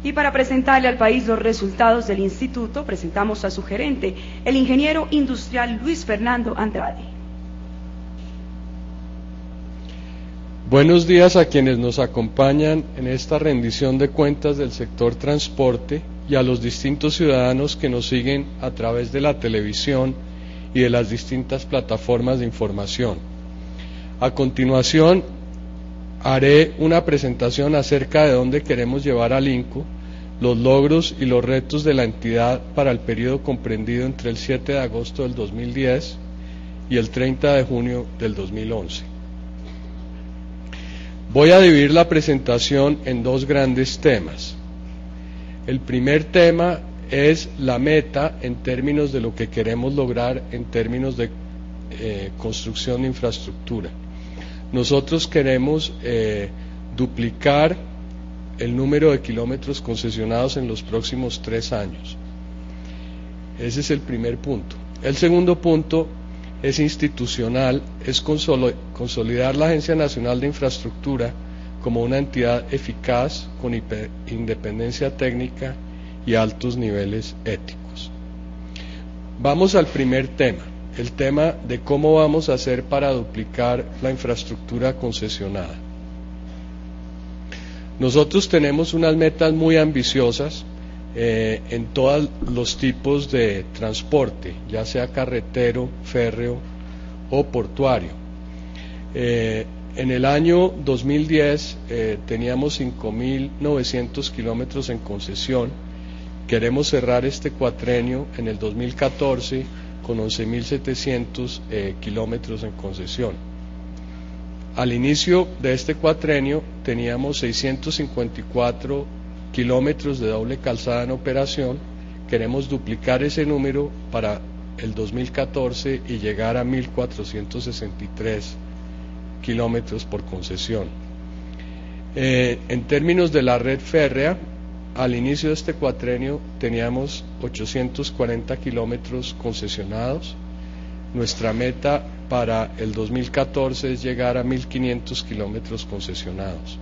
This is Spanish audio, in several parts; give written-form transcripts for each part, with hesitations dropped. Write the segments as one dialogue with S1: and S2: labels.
S1: Y para presentarle al país los resultados del instituto, presentamos a su gerente, el ingeniero industrial Luis Fernando Andrade.
S2: Buenos días a quienes nos acompañan en esta rendición de cuentas del sector transporte y a los distintos ciudadanos que nos siguen a través de la televisión y de las distintas plataformas de información. A continuación, haré una presentación acerca de dónde queremos llevar al INCO, los logros y los retos de la entidad para el periodo comprendido entre el 7 de agosto del 2010 y el 30 de junio del 2011. Voy a dividir la presentación en dos grandes temas. El primer tema es la meta en términos de lo que queremos lograr en términos de construcción de infraestructura. Nosotros queremos duplicar el número de kilómetros concesionados en los próximos 3 años. Ese es el primer punto. El segundo punto es institucional, es consolidar la Agencia Nacional de Infraestructura como una entidad eficaz, con independencia técnica y altos niveles éticos. Vamos al primer tema, el tema de cómo vamos a hacer para duplicar la infraestructura concesionada. Nosotros tenemos unas metas muy ambiciosas en todos los tipos de transporte, ya sea carretero, férreo o portuario. En el año 2010 teníamos 5.900 kilómetros en concesión. Queremos cerrar este cuatrenio en el 2014 con 11.700 kilómetros en concesión. Al inicio de este cuatrenio teníamos 654 kilómetros de doble calzada en operación. Queremos duplicar ese número para el 2014 y llegar a 1.463 kilómetros por concesión. En términos de la red férrea, al inicio de este cuatrenio teníamos 840 kilómetros concesionados. Nuestra meta para el 2014 es llegar a 1.500 kilómetros concesionados.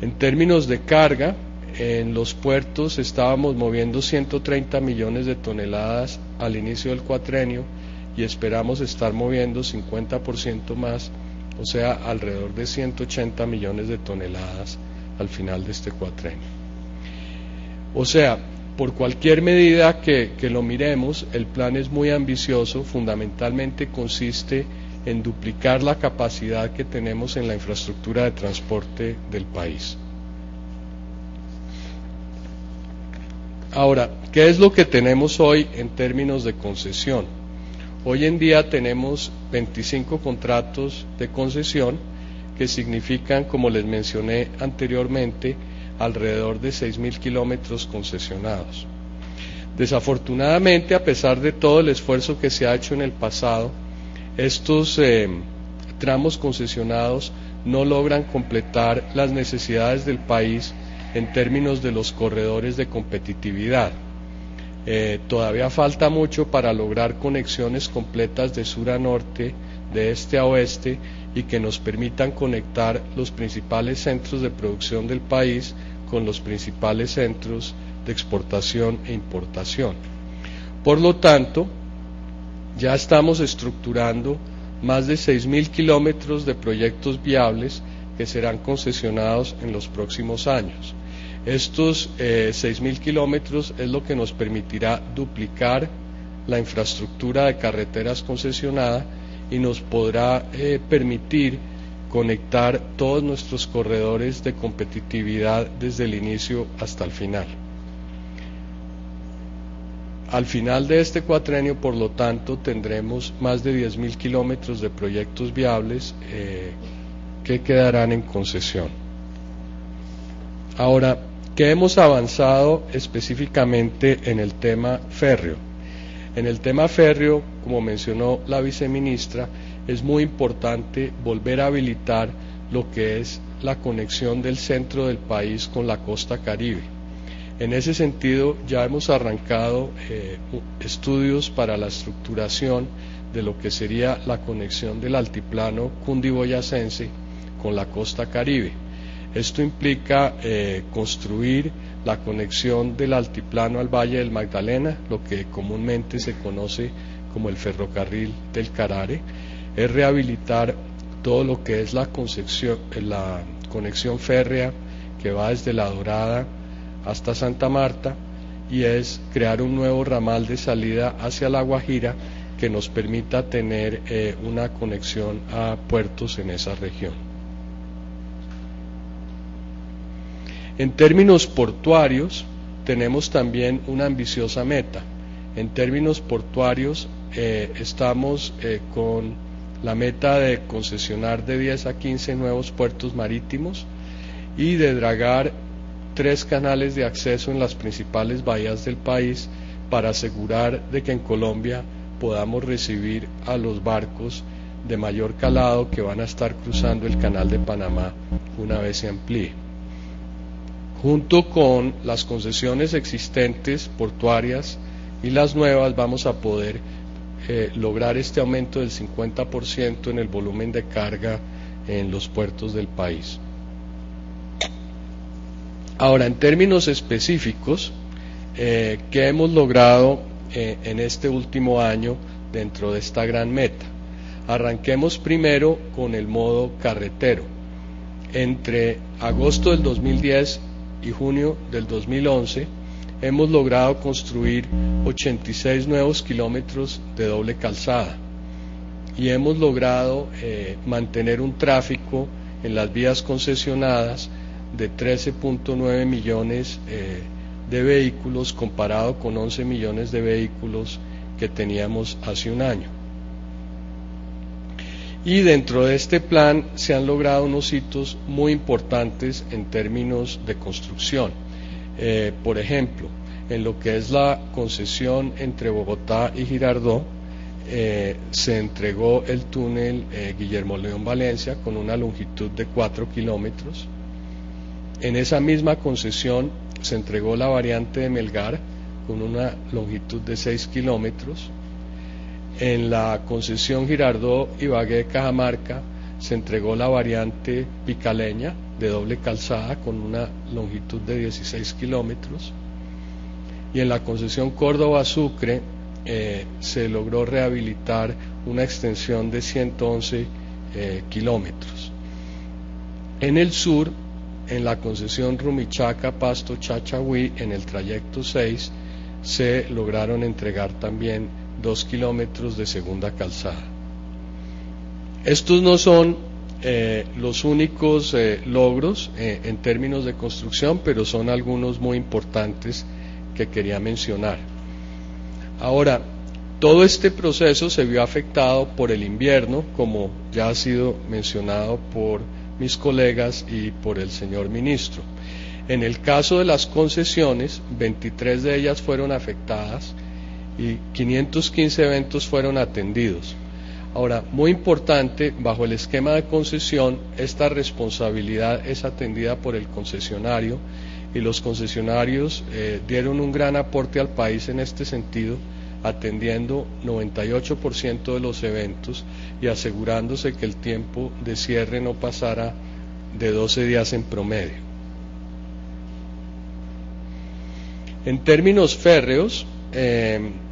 S2: En términos de carga, en los puertos estábamos moviendo 130 millones de toneladas al inicio del cuatrenio y esperamos estar moviendo 50% más, o sea, alrededor de 180 millones de toneladas al final de este cuatrenio. O sea, por cualquier medida que lo miremos, el plan es muy ambicioso, fundamentalmente consiste en duplicar la capacidad que tenemos en la infraestructura de transporte del país. Ahora, ¿qué es lo que tenemos hoy en términos de concesión? Hoy en día tenemos 25 contratos de concesión que significan, como les mencioné anteriormente, alrededor de 6.000 kilómetros concesionados. Desafortunadamente, a pesar de todo el esfuerzo que se ha hecho en el pasado, estos tramos concesionados no logran completar las necesidades del país en términos de los corredores de competitividad. Todavía falta mucho para lograr conexiones completas de sur a norte, de este a oeste, y que nos permitan conectar los principales centros de producción del país con los principales centros de exportación e importación. Por lo tanto, ya estamos estructurando más de 6.000 kilómetros de proyectos viables que serán concesionados en los próximos años. Estos 6.000 kilómetros es lo que nos permitirá duplicar la infraestructura de carreteras concesionada y nos podrá permitir conectar todos nuestros corredores de competitividad desde el inicio hasta el final. Al final de este cuatrenio, por lo tanto, tendremos más de 10.000 kilómetros de proyectos viables que quedarán en concesión. Ahora, ¿qué hemos avanzado específicamente en el tema férreo? En el tema férreo, como mencionó la viceministra, es muy importante volver a habilitar lo que es la conexión del centro del país con la costa caribe. En ese sentido, ya hemos arrancado estudios para la estructuración de lo que sería la conexión del altiplano cundiboyacense con la costa caribe. Esto implica construir la conexión del altiplano al Valle del Magdalena, lo que comúnmente se conoce como el ferrocarril del Carare, es rehabilitar todo lo que es la conexión férrea que va desde La Dorada hasta Santa Marta, y es crear un nuevo ramal de salida hacia La Guajira que nos permita tener una conexión a puertos en esa región. En términos portuarios, tenemos también una ambiciosa meta. En términos portuarios, estamos con la meta de concesionar de 10 a 15 nuevos puertos marítimos y de dragar 3 canales de acceso en las principales bahías del país para asegurar de que en Colombia podamos recibir a los barcos de mayor calado que van a estar cruzando el Canal de Panamá una vez se amplíe. Junto con las concesiones existentes portuarias y las nuevas, vamos a poder lograr este aumento del 50% en el volumen de carga en los puertos del país. Ahora, en términos específicos, ¿qué hemos logrado en este último año dentro de esta gran meta? Arranquemos primero con el modo carretero. Entre agosto del 2010 y junio del 2011 hemos logrado construir 86 nuevos kilómetros de doble calzada y hemos logrado mantener un tráfico en las vías concesionadas de 13.9 millones de vehículos comparado con 11 millones de vehículos que teníamos hace un año. Y dentro de este plan se han logrado unos hitos muy importantes en términos de construcción. Por ejemplo, en lo que es la concesión entre Bogotá y Girardot, se entregó el túnel Guillermo León Valencia con una longitud de 4 kilómetros. En esa misma concesión se entregó la variante de Melgar con una longitud de 6 kilómetros. En la concesión Girardot-Ibagué de Cajamarca se entregó la variante Picaleña de doble calzada con una longitud de 16 kilómetros. Y en la concesión Córdoba-Sucre se logró rehabilitar una extensión de 111 kilómetros. En el sur, en la concesión Rumichaca-Pasto-Chachagüí, en el trayecto 6, se lograron entregar también 2 kilómetros de segunda calzada. Estos no son los únicos logros en términos de construcción, pero son algunos muy importantes que quería mencionar. Ahora, todo este proceso se vio afectado por el invierno, como ya ha sido mencionado por mis colegas y por el señor ministro. En el caso de las concesiones, 23 de ellas fueron afectadas y 515 eventos fueron atendidos. Ahora, muy importante, bajo el esquema de concesión, esta responsabilidad es atendida por el concesionario y los concesionarios dieron un gran aporte al país en este sentido, atendiendo 98% de los eventos y asegurándose que el tiempo de cierre no pasara de 12 días en promedio. En términos férreos,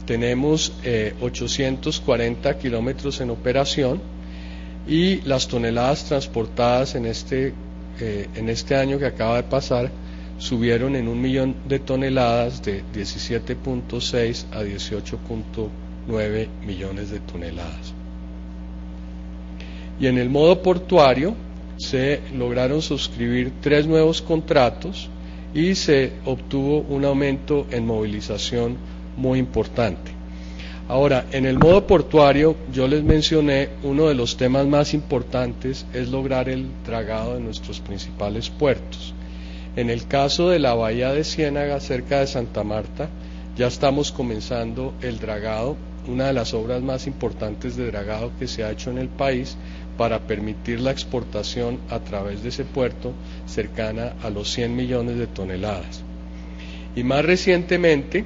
S2: tenemos 840 kilómetros en operación y las toneladas transportadas en este año que acaba de pasar subieron en 1 millón de toneladas, de 17.6 a 18.9 millones de toneladas. Y en el modo portuario se lograron suscribir 3 nuevos contratos y se obtuvo un aumento en movilización muy importante. Ahora, en el modo portuario, yo les mencioné, uno de los temas más importantes es lograr el dragado de nuestros principales puertos. En el caso de la bahía de Ciénaga, cerca de Santa Marta, ya estamos comenzando el dragado, una de las obras más importantes de dragado que se ha hecho en el país para permitir la exportación a través de ese puerto cercana a los 100 millones de toneladas. Y más recientemente,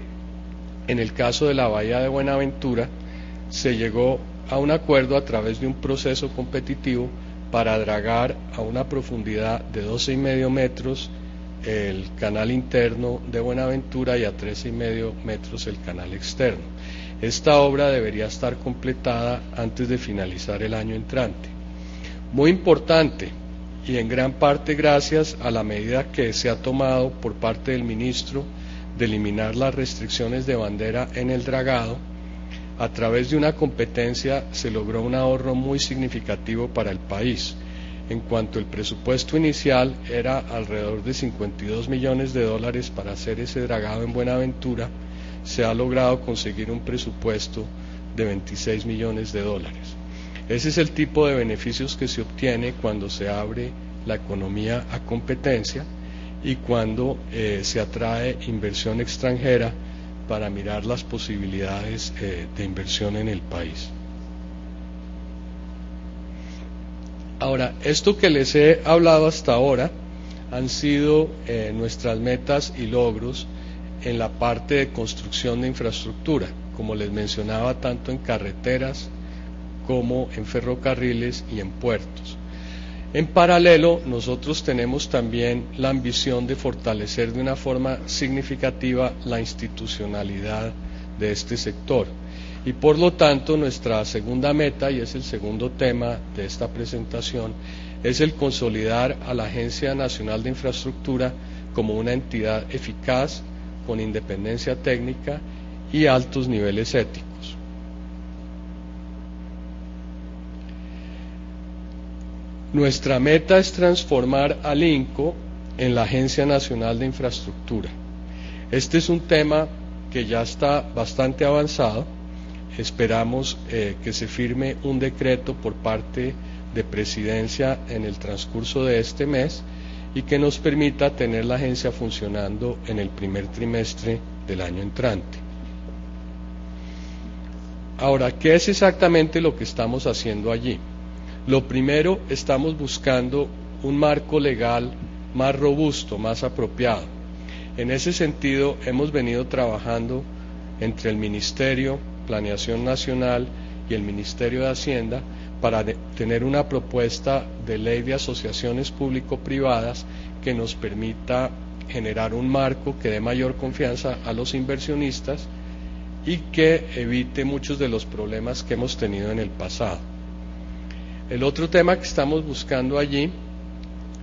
S2: en el caso de la bahía de Buenaventura, se llegó a un acuerdo a través de un proceso competitivo para dragar a una profundidad de 12,5 metros el canal interno de Buenaventura y a 13,5 metros el canal externo. Esta obra debería estar completada antes de finalizar el año entrante. Muy importante, y en gran parte gracias a la medida que se ha tomado por parte del ministro de eliminar las restricciones de bandera en el dragado, a través de una competencia se logró un ahorro muy significativo para el país. En cuanto el presupuesto inicial era alrededor de 52 millones de dólares para hacer ese dragado en Buenaventura, se ha logrado conseguir un presupuesto de 26 millones de dólares. Ese es el tipo de beneficios que se obtiene cuando se abre la economía a competencia y cuando se atrae inversión extranjera para mirar las posibilidades de inversión en el país. Ahora, esto que les he hablado hasta ahora han sido nuestras metas y logros en la parte de construcción de infraestructura, como les mencionaba, tanto en carreteras como en ferrocarriles y en puertos. En paralelo, nosotros tenemos también la ambición de fortalecer de una forma significativa la institucionalidad de este sector. Y por lo tanto, nuestra segunda meta, y es el segundo tema de esta presentación, es el consolidar a la Agencia Nacional de Infraestructura como una entidad eficaz, con independencia técnica y altos niveles éticos. Nuestra meta es transformar al INCO en la Agencia Nacional de Infraestructura. Este es un tema que ya está bastante avanzado. Esperamos que se firme un decreto por parte de Presidencia en el transcurso de este mes y que nos permita tener la agencia funcionando en el primer trimestre del año entrante. Ahora, ¿qué es exactamente lo que estamos haciendo allí? Lo primero, estamos buscando un marco legal más robusto, más apropiado. En ese sentido, hemos venido trabajando entre el Ministerio, Planeación Nacional y el Ministerio de Hacienda para tener una propuesta de ley de asociaciones público-privadas que nos permita generar un marco que dé mayor confianza a los inversionistas y que evite muchos de los problemas que hemos tenido en el pasado. El otro tema que estamos buscando allí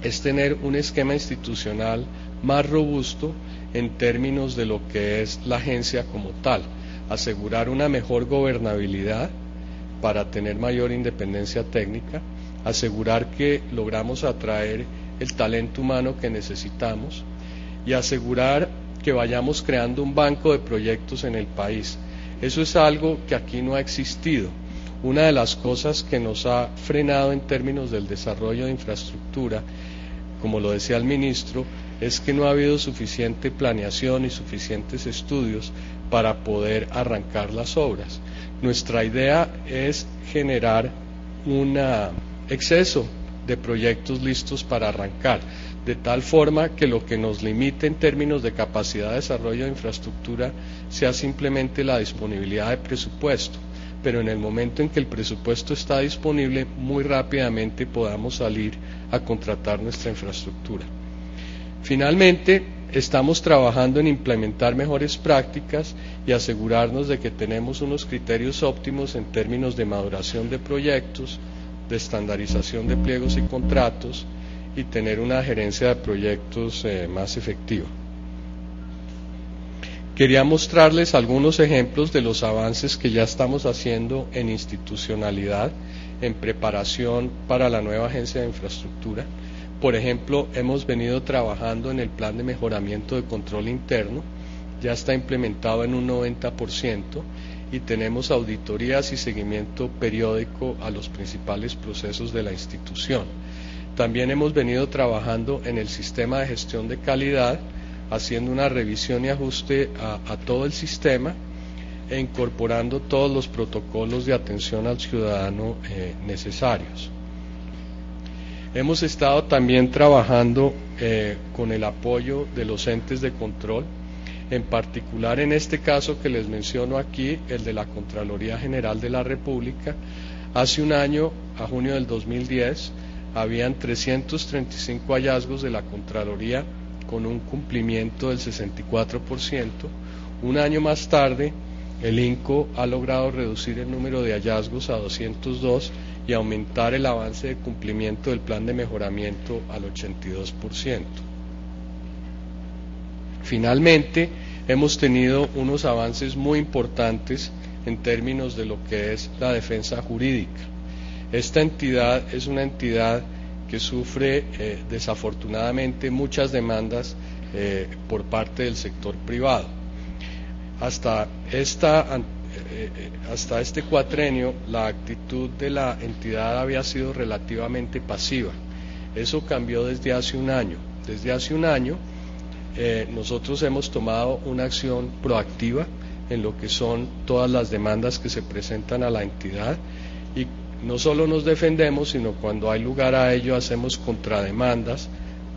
S2: es tener un esquema institucional más robusto en términos de lo que es la agencia como tal, asegurar una mejor gobernabilidad para tener mayor independencia técnica, asegurar que logramos atraer el talento humano que necesitamos y asegurar que vayamos creando un banco de proyectos en el país. Eso es algo que aquí no ha existido. Una de las cosas que nos ha frenado en términos del desarrollo de infraestructura, como lo decía el ministro, es que no ha habido suficiente planeación y suficientes estudios para poder arrancar las obras. Nuestra idea es generar un exceso de proyectos listos para arrancar, de tal forma que lo que nos limite en términos de capacidad de desarrollo de infraestructura sea simplemente la disponibilidad de presupuesto, pero en el momento en que el presupuesto está disponible, muy rápidamente podamos salir a contratar nuestra infraestructura. Finalmente, estamos trabajando en implementar mejores prácticas y asegurarnos de que tenemos unos criterios óptimos en términos de maduración de proyectos, de estandarización de pliegos y contratos y tener una gerencia de proyectos más efectiva. Quería mostrarles algunos ejemplos de los avances que ya estamos haciendo en institucionalidad, en preparación para la nueva agencia de infraestructura. Por ejemplo, hemos venido trabajando en el plan de mejoramiento de control interno, ya está implementado en un 90% y tenemos auditorías y seguimiento periódico a los principales procesos de la institución. También hemos venido trabajando en el sistema de gestión de calidad, haciendo una revisión y ajuste a todo el sistema e incorporando todos los protocolos de atención al ciudadano necesarios. Hemos estado también trabajando con el apoyo de los entes de control, en particular en este caso que les menciono aquí, el de la Contraloría General de la República. Hace un año, a junio del 2010, habían 335 hallazgos de la Contraloría con un cumplimiento del 64%. Un año más tarde, el INCO ha logrado reducir el número de hallazgos a 202 y aumentar el avance de cumplimiento del plan de mejoramiento al 82%. Finalmente, hemos tenido unos avances muy importantes en términos de lo que es la defensa jurídica. Esta entidad es una entidad que sufre desafortunadamente muchas demandas por parte del sector privado. Hasta este cuatrenio la actitud de la entidad había sido relativamente pasiva. Eso cambió desde hace un año. Desde hace un año nosotros hemos tomado una acción proactiva en lo que son todas las demandas que se presentan a la entidad, y no solo nos defendemos, sino cuando hay lugar a ello hacemos contrademandas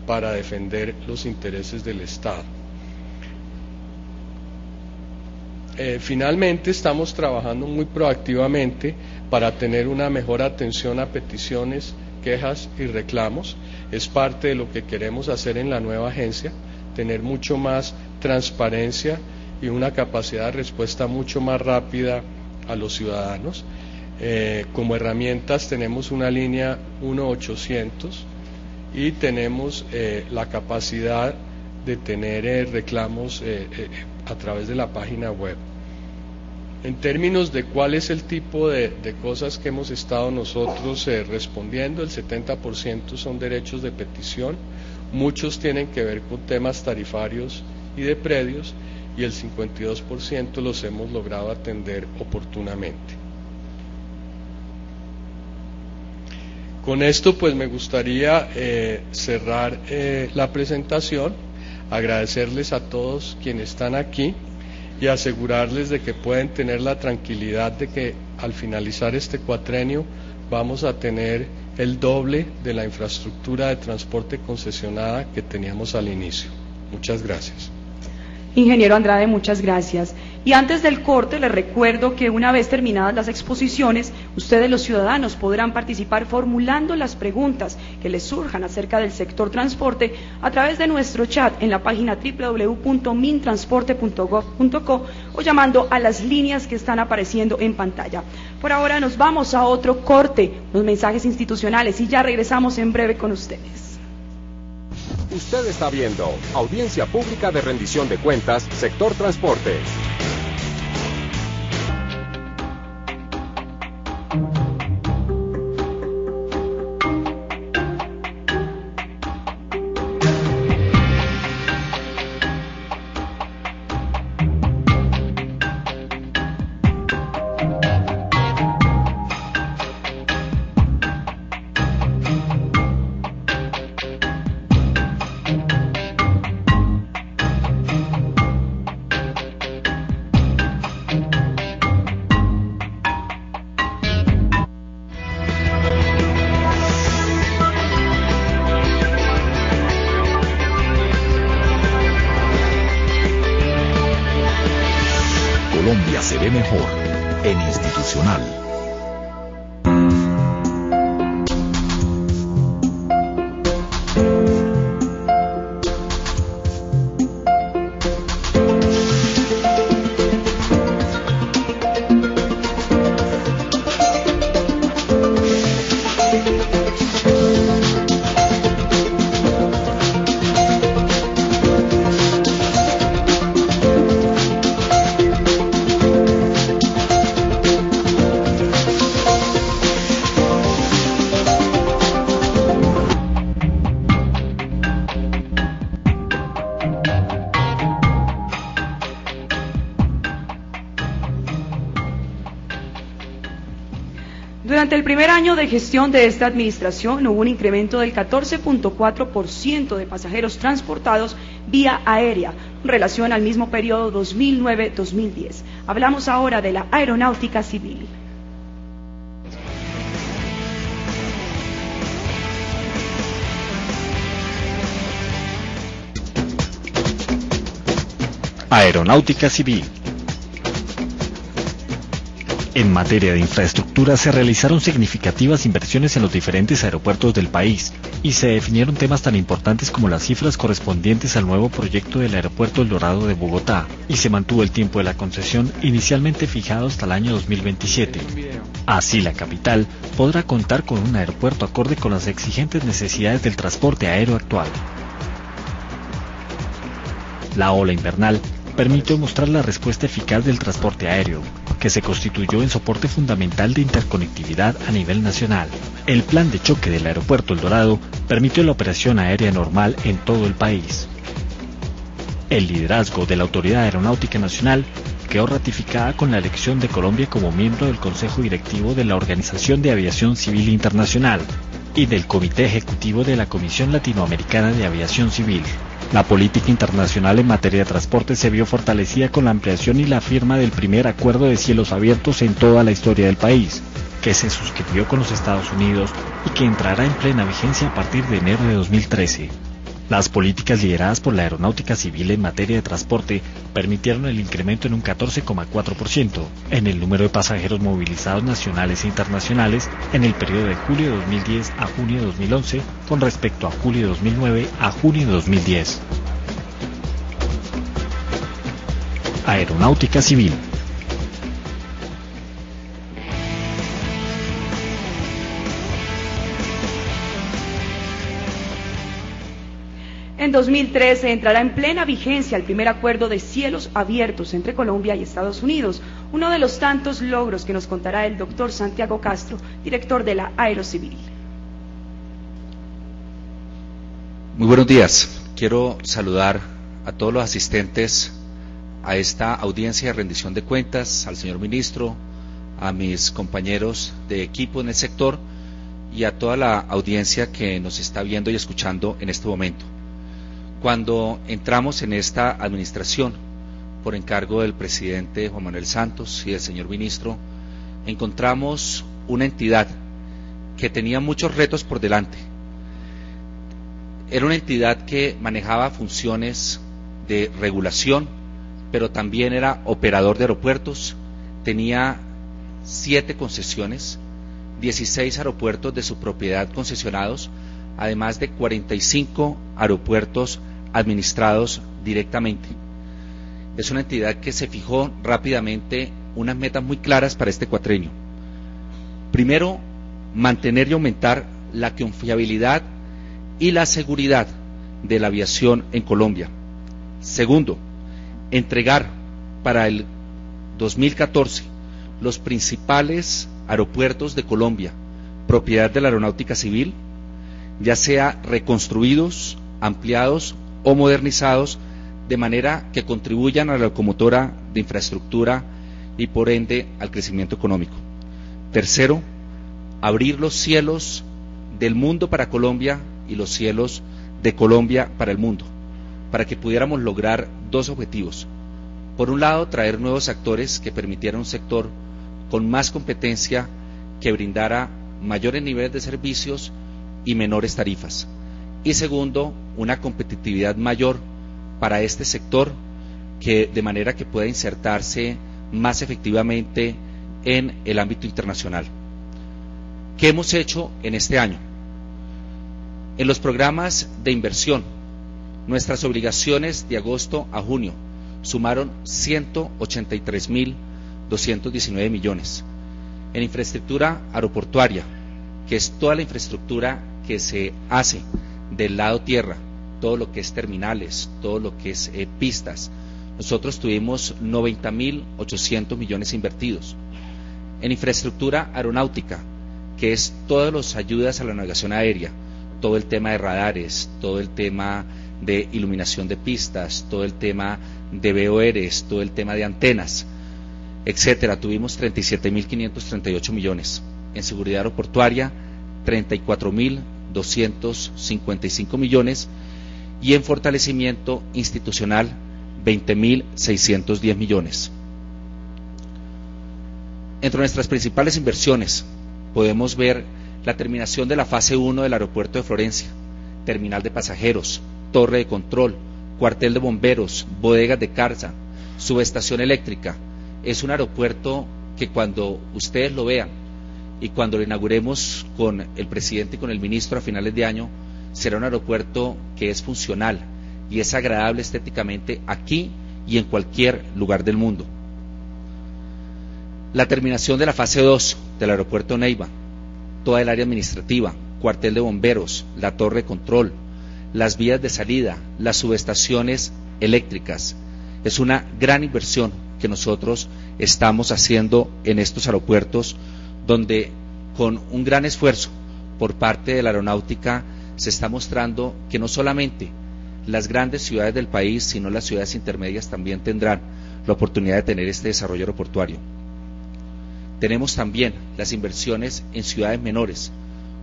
S2: para defender los intereses del Estado. Finalmente, estamos trabajando muy proactivamente para tener una mejor atención a peticiones, quejas y reclamos. Es parte de lo que queremos hacer en la nueva agencia, tener mucho más transparencia y una capacidad de respuesta mucho más rápida a los ciudadanos. Como herramientas tenemos una línea 1-800 y tenemos la capacidad de tener reclamos a través de la página web. En términos de cuál es el tipo de cosas que hemos estado nosotros respondiendo, el 70% son derechos de petición, muchos tienen que ver con temas tarifarios y de predios, y el 52% los hemos logrado atender oportunamente. Con esto pues me gustaría cerrar la presentación, agradecerles a todos quienes están aquí y asegurarles de que pueden tener la tranquilidad de que al finalizar este cuatrenio vamos a tener el doble de la infraestructura de transporte concesionada que teníamos al inicio. Muchas gracias.
S1: Ingeniero Andrade, muchas gracias. Y antes del corte, les recuerdo que una vez terminadas las exposiciones, ustedes los ciudadanos podrán participar formulando las preguntas que les surjan acerca del sector transporte a través de nuestro chat en la página www.mintransporte.gov.co o llamando a las líneas que están apareciendo en pantalla. Por ahora nos vamos a otro corte, los mensajes institucionales, y ya regresamos en breve con ustedes.
S3: Usted está viendo Audiencia Pública de Rendición de Cuentas, Sector Transporte.
S4: Colombia se ve mejor en Institucional.
S1: Durante el primer año de gestión de esta administración hubo un incremento del 14.4% de pasajeros transportados vía aérea en relación al mismo periodo 2009-2010. Hablamos ahora de la aeronáutica civil.
S4: Aeronáutica civil.
S5: En materia de infraestructura se realizaron significativas inversiones en los diferentes aeropuertos del país y se definieron temas tan importantes como las cifras correspondientes al nuevo proyecto del Aeropuerto El Dorado de Bogotá y se mantuvo el tiempo de la concesión inicialmente fijado hasta el año 2027. Así la capital podrá contar con un aeropuerto acorde con las exigentes necesidades del transporte aéreo actual. La ola invernal permitió mostrar la respuesta eficaz del transporte aéreo, que se constituyó en soporte fundamental de interconectividad a nivel nacional. El plan de choque del Aeropuerto El Dorado permitió la operación aérea normal en todo el país. El liderazgo de la Autoridad Aeronáutica Nacional quedó ratificada con la elección de Colombia como miembro del Consejo Directivo de la Organización de Aviación Civil Internacional y del Comité Ejecutivo de la Comisión Latinoamericana de Aviación Civil. La política internacional en materia de transporte se vio fortalecida con la ampliación y la firma del primer acuerdo de cielos abiertos en toda la historia del país, que se suscribió con los Estados Unidos y que entrará en plena vigencia a partir de enero de 2013. Las políticas lideradas por la Aeronáutica Civil en materia de transporte permitieron el incremento en un 14,4% en el número de pasajeros movilizados nacionales e internacionales en el periodo de julio de 2010 a junio de 2011 con respecto a julio de 2009 a junio de 2010. Aeronáutica Civil.
S1: En 2013 entrará en plena vigencia el primer acuerdo de cielos abiertos entre Colombia y Estados Unidos, uno de los tantos logros que nos contará el doctor Santiago Castro, director de la Aerocivil.
S6: Muy buenos días. Quiero saludar a todos los asistentes a esta audiencia de rendición de cuentas, al señor ministro, a mis compañeros de equipo en el sector y a toda la audiencia que nos está viendo y escuchando en este momento. Cuando entramos en esta administración, por encargo del presidente Juan Manuel Santos y del señor ministro, encontramos una entidad que tenía muchos retos por delante. Era una entidad que manejaba funciones de regulación, pero también era operador de aeropuertos, tenía 7 concesiones, 16 aeropuertos de su propiedad concesionados, además de 45 aeropuertos administrados directamente. Es una entidad que se fijó rápidamente unas metas muy claras para este cuatrienio. Primero, mantener y aumentar la confiabilidad y la seguridad de la aviación en Colombia. Segundo, entregar para el 2014 los principales aeropuertos de Colombia, propiedad de la Aeronáutica Civil, ya sea reconstruidos, ampliados o modernizados, de manera que contribuyan a la locomotora de infraestructura y por ende al crecimiento económico. Tercero, abrir los cielos del mundo para Colombia y los cielos de Colombia para el mundo, para que pudiéramos lograr 2 objetivos. Por un lado, traer nuevos actores que permitieran un sector con más competencia, que brindara mayores niveles de servicios y menores tarifas. Y segundo, una competitividad mayor para este sector, que de manera que pueda insertarse más efectivamente en el ámbito internacional. ¿Qué hemos hecho en este año? En los programas de inversión, nuestras obligaciones de agosto a junio sumaron 183.219 millones. En infraestructura aeroportuaria, que es toda la infraestructura que se hace del lado tierra, todo lo que es terminales, todo lo que es pistas, nosotros tuvimos 90.800 millones invertidos. En infraestructura aeronáutica, que es todas las ayudas a la navegación aérea, todo el tema de radares, todo el tema de iluminación de pistas, todo el tema de VORs, todo el tema de antenas, etcétera, tuvimos 37.538 millones. En seguridad aeroportuaria, 34.255 millones, y en fortalecimiento institucional, 20.610 millones. Entre nuestras principales inversiones podemos ver la terminación de la fase 1 del aeropuerto de Florencia, terminal de pasajeros, torre de control, cuartel de bomberos, bodegas de carga, subestación eléctrica. Es un aeropuerto que cuando ustedes lo vean y cuando lo inauguremos con el presidente y con el ministro a finales de año, será un aeropuerto que es funcional y es agradable estéticamente aquí y en cualquier lugar del mundo. La terminación de la fase 2 del aeropuerto Neiva, toda el área administrativa, cuartel de bomberos, la torre de control, las vías de salida, las subestaciones eléctricas, es una gran inversión que nosotros estamos haciendo en estos aeropuertos, donde con un gran esfuerzo por parte de la aeronáutica se está mostrando que no solamente las grandes ciudades del país, sino las ciudades intermedias también tendrán la oportunidad de tener este desarrollo aeroportuario. Tenemos también las inversiones en ciudades menores,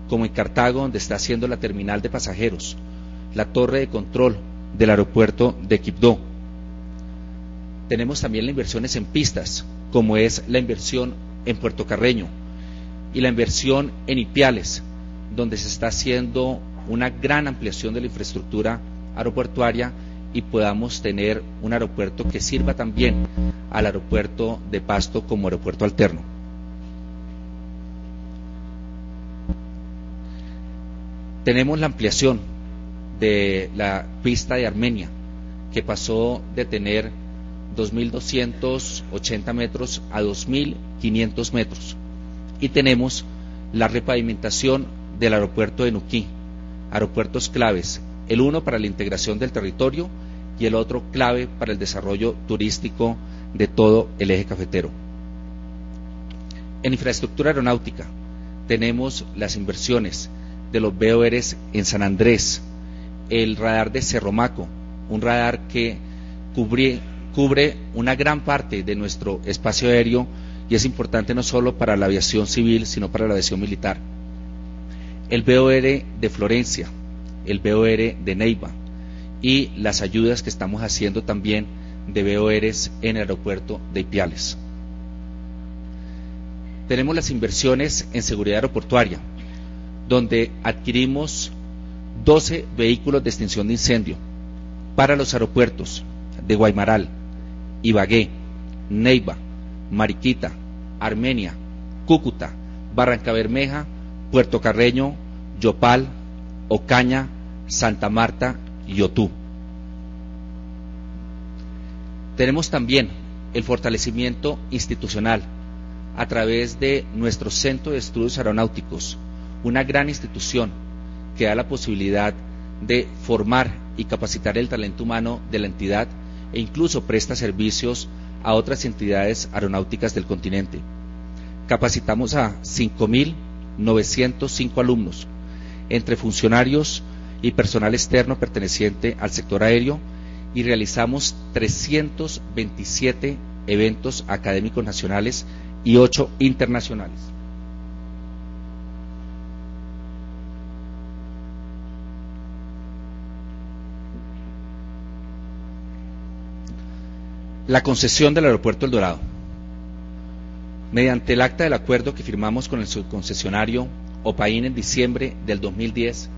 S6: como en Cartago, donde está haciendo la terminal de pasajeros, la torre de control del aeropuerto de Quibdó. Tenemos también las inversiones en pistas, como es la inversión en Puerto Carreño y la inversión en Ipiales, donde se está haciendo una gran ampliación de la infraestructura aeroportuaria y podamos tener un aeropuerto que sirva también al aeropuerto de Pasto como aeropuerto alterno. Tenemos la ampliación de la pista de Armenia, que pasó de tener 2.280 metros a 2.500 metros. Y tenemos la repavimentación del aeropuerto de Nuquí, aeropuertos claves, el uno para la integración del territorio y el otro clave para el desarrollo turístico de todo el eje cafetero. En infraestructura aeronáutica tenemos las inversiones de los BORs en San Andrés, el radar de Cerro Maco, un radar que cubre una gran parte de nuestro espacio aéreo y es importante no solo para la aviación civil, sino para la aviación militar. El BOR de Florencia, el BOR de Neiva y las ayudas que estamos haciendo también de BORs en el aeropuerto de Ipiales. Tenemos las inversiones en seguridad aeroportuaria, donde adquirimos 12 vehículos de extinción de incendio para los aeropuertos de Guaymaral, Ibagué, Neiva, Mariquita, Armenia, Cúcuta, Barrancabermeja, Puerto Carreño, Yopal, Ocaña, Santa Marta y Otú. Tenemos también el fortalecimiento institucional a través de nuestro Centro de Estudios Aeronáuticos, una gran institución que da la posibilidad de formar y capacitar el talento humano de la entidad e incluso presta servicios a otras entidades aeronáuticas del continente. Capacitamos a 5.905 alumnos, entre funcionarios y personal externo perteneciente al sector aéreo, y realizamos 327 eventos académicos nacionales y 8 internacionales. La concesión del aeropuerto El Dorado. Mediante el acta del acuerdo que firmamos con el subconcesionario OPAIN en diciembre del 2010,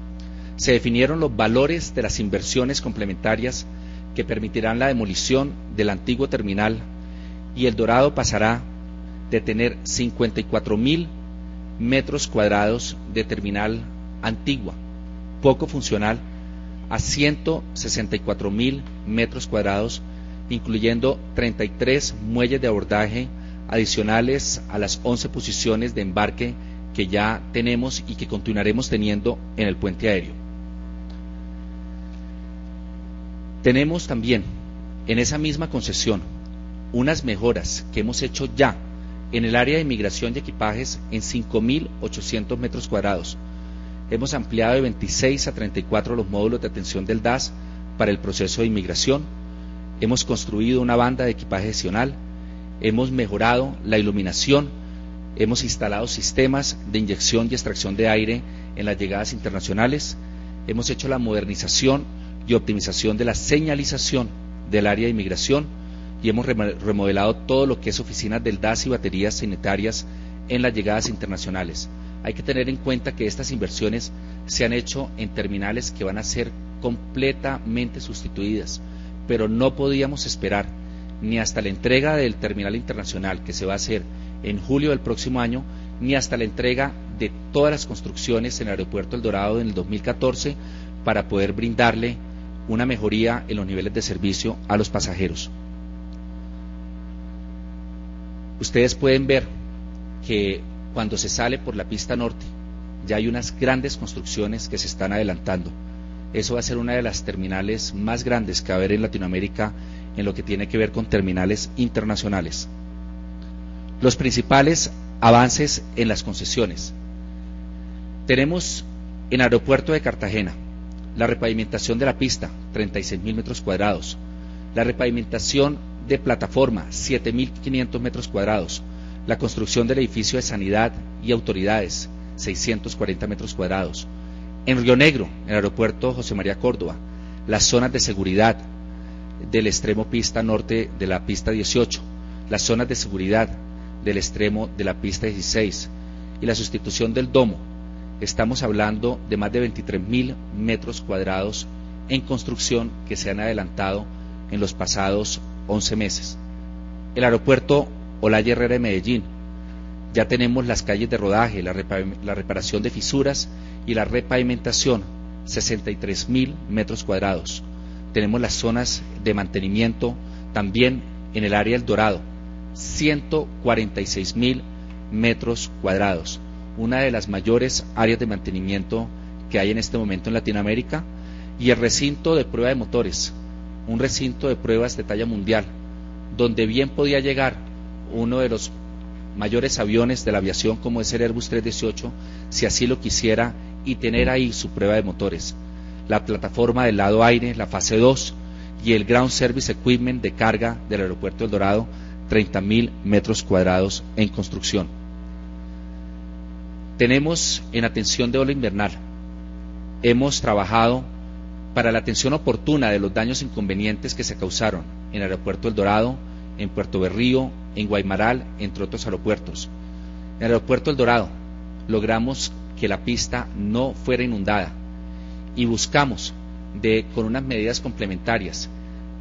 S6: se definieron los valores de las inversiones complementarias que permitirán la demolición del antiguo terminal, y El Dorado pasará de tener 54.000 metros cuadrados de terminal antigua, poco funcional, a 164.000 metros cuadrados, incluyendo 33 muelles de abordaje adicionales a las 11 posiciones de embarque que ya tenemos y que continuaremos teniendo en el puente aéreo. Tenemos también en esa misma concesión unas mejoras que hemos hecho ya en el área de inmigración y equipajes en 5.800 metros cuadrados. Hemos ampliado de 26 a 34 los módulos de atención del DAS para el proceso de inmigración. Hemos construido una banda de equipaje adicional, hemos mejorado la iluminación, hemos instalado sistemas de inyección y extracción de aire en las llegadas internacionales, hemos hecho la modernización y optimización de la señalización del área de inmigración y hemos remodelado todo lo que es oficinas del DAS y baterías sanitarias en las llegadas internacionales. Hay que tener en cuenta que estas inversiones se han hecho en terminales que van a ser completamente sustituidas, pero no podíamos esperar ni hasta la entrega del terminal internacional que se va a hacer en julio del próximo año, ni hasta la entrega de todas las construcciones en el Aeropuerto El Dorado en el 2014 para poder brindarle una mejoría en los niveles de servicio a los pasajeros. Ustedes pueden ver que cuando se sale por la pista norte ya hay unas grandes construcciones que se están adelantando. Eso va a ser una de las terminales más grandes que va a haber en Latinoamérica en lo que tiene que ver con terminales internacionales. Los principales avances en las concesiones. Tenemos en el aeropuerto de Cartagena la repavimentación de la pista, 36.000 metros cuadrados, la repavimentación de plataforma, 7.500 metros cuadrados, la construcción del edificio de sanidad y autoridades, 640 metros cuadrados. En Río Negro, en el aeropuerto José María Córdoba, las zonas de seguridad del extremo pista norte de la pista 18, las zonas de seguridad del extremo de la pista 16 y la sustitución del domo. Estamos hablando de más de 23.000 metros cuadrados en construcción que se han adelantado en los pasados 11 meses. El aeropuerto Olaya Herrera de Medellín, ya tenemos las calles de rodaje, la reparación de fisuras y la repavimentación, 63.000 metros cuadrados. Tenemos las zonas de mantenimiento también en el área El Dorado, 146.000 metros cuadrados, una de las mayores áreas de mantenimiento que hay en este momento en Latinoamérica, y el recinto de prueba de motores, un recinto de pruebas de talla mundial, donde bien podía llegar uno de los mayores aviones de la aviación como es el Airbus 318, si así lo quisiera, y tener ahí su prueba de motores, la plataforma del lado aire, la fase 2 y el Ground Service Equipment de carga del aeropuerto El Dorado, 30.000 metros cuadrados en construcción. Tenemos en atención de ola invernal, hemos trabajado para la atención oportuna de los daños e inconvenientes que se causaron en el aeropuerto El Dorado, en Puerto Berrío, en Guaymaral, entre otros aeropuertos. En el aeropuerto El Dorado logramos que la pista no fuera inundada y buscamos con unas medidas complementarias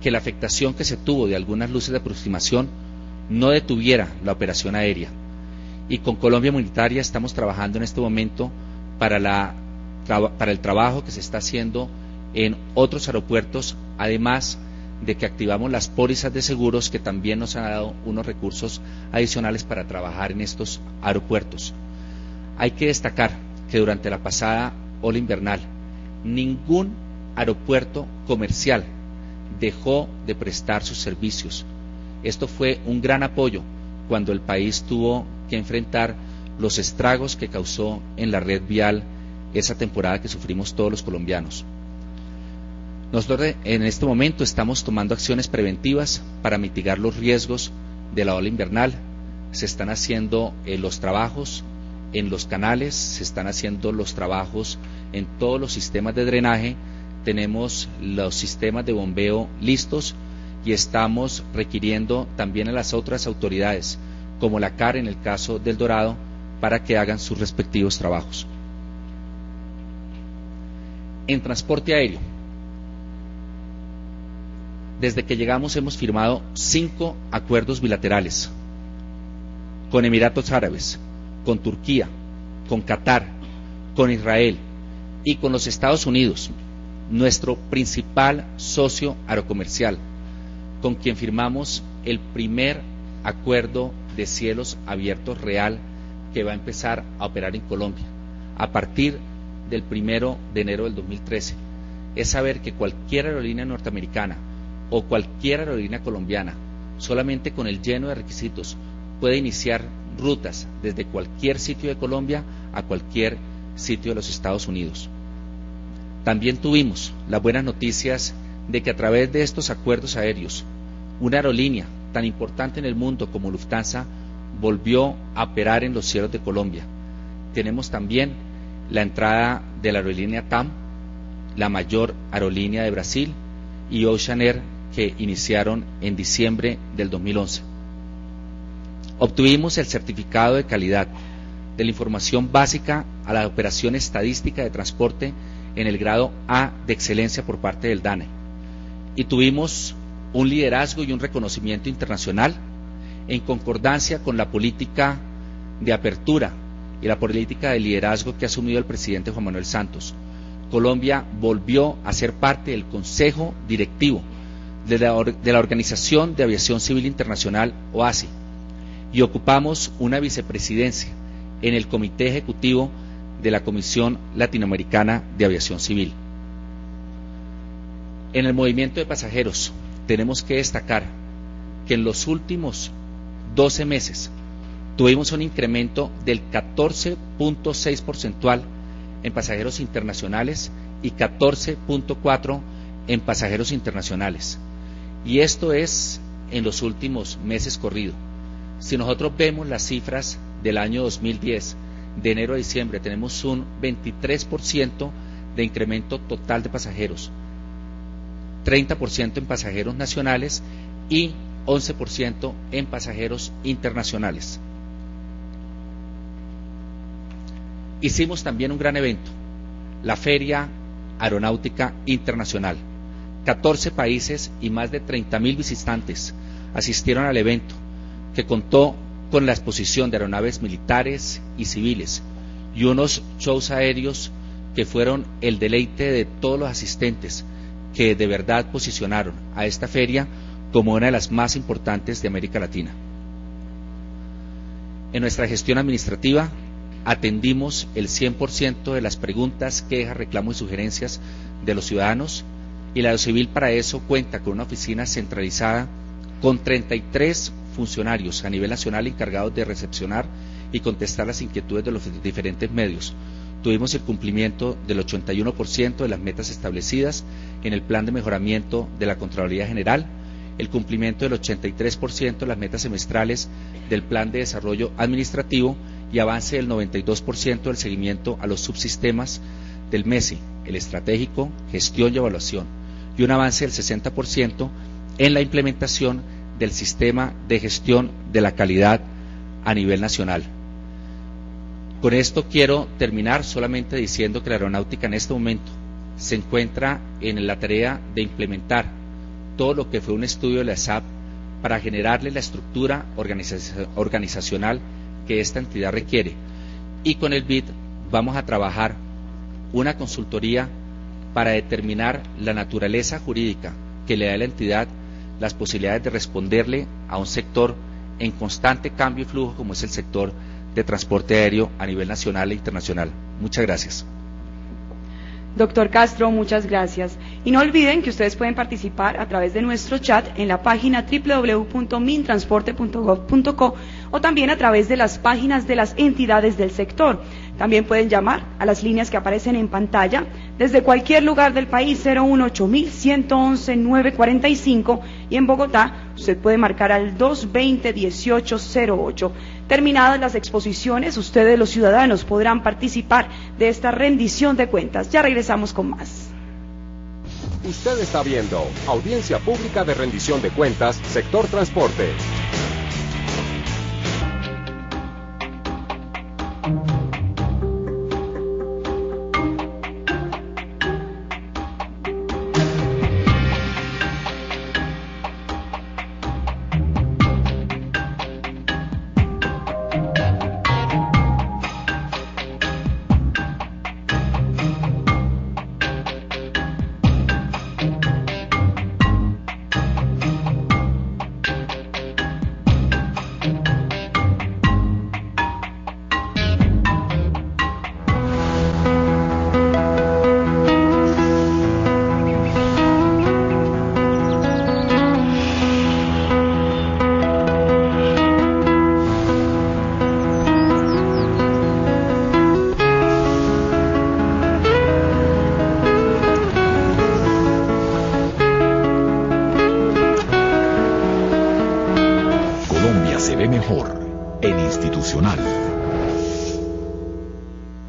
S6: que la afectación que se tuvo de algunas luces de aproximación no detuviera la operación aérea. Y con Colombia Humanitaria estamos trabajando en este momento para el trabajo que se está haciendo en otros aeropuertos, además de que activamos las pólizas de seguros que también nos han dado unos recursos adicionales para trabajar en estos aeropuertos. Hay que destacar que durante la pasada ola invernal ningún aeropuerto comercial dejó de prestar sus servicios. Esto fue un gran apoyo cuando el país tuvo que enfrentar los estragos que causó en la red vial esa temporada que sufrimos todos los colombianos. Nosotros en este momento estamos tomando acciones preventivas para mitigar los riesgos de la ola invernal. Se están haciendo los trabajos en los canales, se están haciendo los trabajos en todos los sistemas de drenaje, tenemos los sistemas de bombeo listos y estamos requiriendo también a las otras autoridades, como la CAR en el caso del Dorado, para que hagan sus respectivos trabajos. En transporte aéreo, desde que llegamos hemos firmado 5 acuerdos bilaterales con Emiratos Árabes, con Turquía, con Qatar, con Israel y con los Estados Unidos, nuestro principal socio aerocomercial, con quien firmamos el primer acuerdo de cielos abiertos real que va a empezar a operar en Colombia a partir del 1 de enero del 2013. Es saber que cualquier aerolínea norteamericana o cualquier aerolínea colombiana, solamente con el lleno de requisitos, puede iniciar rutas desde cualquier sitio de Colombia a cualquier sitio de los Estados Unidos. También tuvimos las buenas noticias de que a través de estos acuerdos aéreos, una aerolínea tan importante en el mundo como Lufthansa volvió a operar en los cielos de Colombia. Tenemos también la entrada de la aerolínea TAM, la mayor aerolínea de Brasil, y Ocean Air, que iniciaron en diciembre del 2011. Obtuvimos el certificado de calidad de la información básica a la operación estadística de transporte en el grado A de excelencia por parte del DANE. Y tuvimos un liderazgo y un reconocimiento internacional en concordancia con la política de apertura y la política de liderazgo que ha asumido el presidente Juan Manuel Santos, Colombia volvió a ser parte del Consejo Directivo de la Organización de Aviación Civil Internacional, OACI, y ocupamos una vicepresidencia en el Comité Ejecutivo de la Comisión Latinoamericana de Aviación Civil. En el movimiento de pasajeros tenemos que destacar que en los últimos 12 meses tuvimos un incremento del 14.6 porcentual en pasajeros internacionales y 14.4 en pasajeros internacionales. Y esto es en los últimos meses corridos. Si nosotros vemos las cifras del año 2010, de enero a diciembre, tenemos un 23% de incremento total de pasajeros, 30% en pasajeros nacionales y 11% en pasajeros internacionales. Hicimos también un gran evento, la Feria Aeronáutica Internacional. 14 países y más de 30.000 visitantes asistieron al evento, que contó con la exposición de aeronaves militares y civiles y unos shows aéreos que fueron el deleite de todos los asistentes, que de verdad posicionaron a esta feria como una de las más importantes de América Latina. En nuestra gestión administrativa atendimos el 100% de las preguntas, quejas, reclamos y sugerencias de los ciudadanos, y la Aerocivil para eso cuenta con una oficina centralizada con 33 funcionarios a nivel nacional encargados de recepcionar y contestar las inquietudes de los diferentes medios. Tuvimos el cumplimiento del 81% de las metas establecidas en el plan de mejoramiento de la Contraloría General, el cumplimiento del 83% de las metas semestrales del plan de desarrollo administrativo y avance del 92% del seguimiento a los subsistemas del MESI, el estratégico, gestión y evaluación, y un avance del 60% en la implementación del sistema de gestión de la calidad a nivel nacional. Con esto quiero terminar solamente diciendo que la aeronáutica en este momento se encuentra en la tarea de implementar todo lo que fue un estudio de la SAP para generarle la estructura organizacional que esta entidad requiere, y con el BID vamos a trabajar una consultoría para determinar la naturaleza jurídica que le da a la entidad las posibilidades de responderle a un sector en constante cambio y flujo como es el sector de transporte aéreo a nivel nacional e internacional. Muchas gracias.
S1: Doctor Castro, muchas gracias. Y no olviden que ustedes pueden participar a través de nuestro chat en la página www.mintransporte.gov.co o también a través de las páginas de las entidades del sector. También pueden llamar a las líneas que aparecen en pantalla desde cualquier lugar del país, 018-111-945, y en Bogotá usted puede marcar al 220-1808. Terminadas las exposiciones, ustedes los ciudadanos podrán participar de esta rendición de cuentas. Ya regresamos con más.
S3: Usted está viendo Audiencia Pública de Rendición de Cuentas, Sector Transporte.